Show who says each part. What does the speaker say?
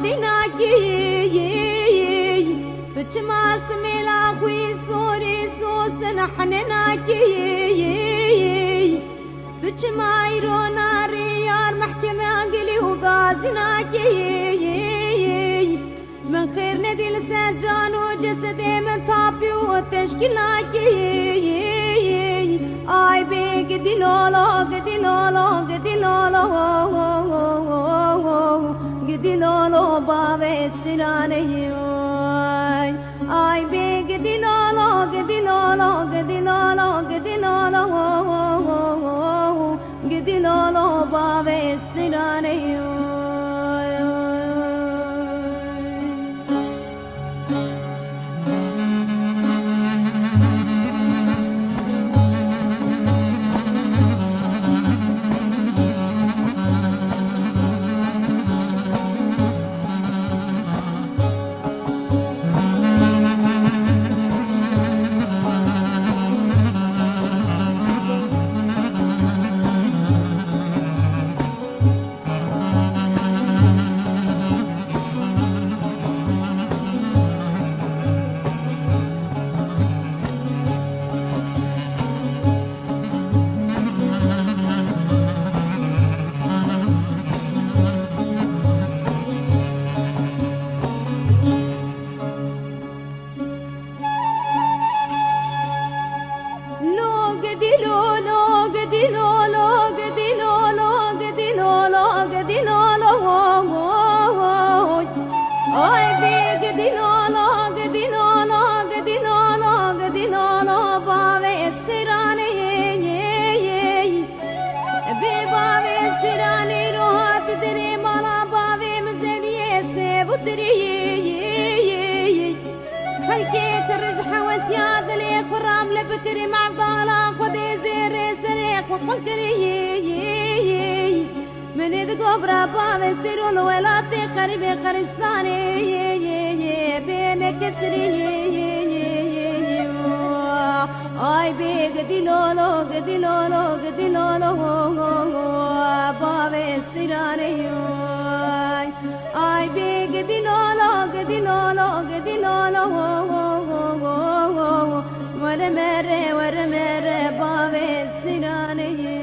Speaker 1: دیناکی بچما سمیلا خوی سوری سوسن حنناکی بچما ایرو ناری یار محکمه انگلی و بازناکی من خیر ندیل سجان و جسد من تابی و تشکیلاکی آی بیگ دیلولو گدیلولو گدیلولو گدیلولو باوی سرانه آی بیگ دیلولو گدیلولو گدیلولو گدیلولو گدیلولو باوی سرانه خلكيك الرجحة وسياد لي خرام لبكري مع ضالة خذي زير سريق وقلكري من إذ قبرة باب سيرون ولاتي خريبي خرستاني بينك سري آي بيك ديلولو قديلولو قديلولو باب سيراني آي بيك ديلولو قديلولو قديلولو ورمرة ورمرة باب سيراني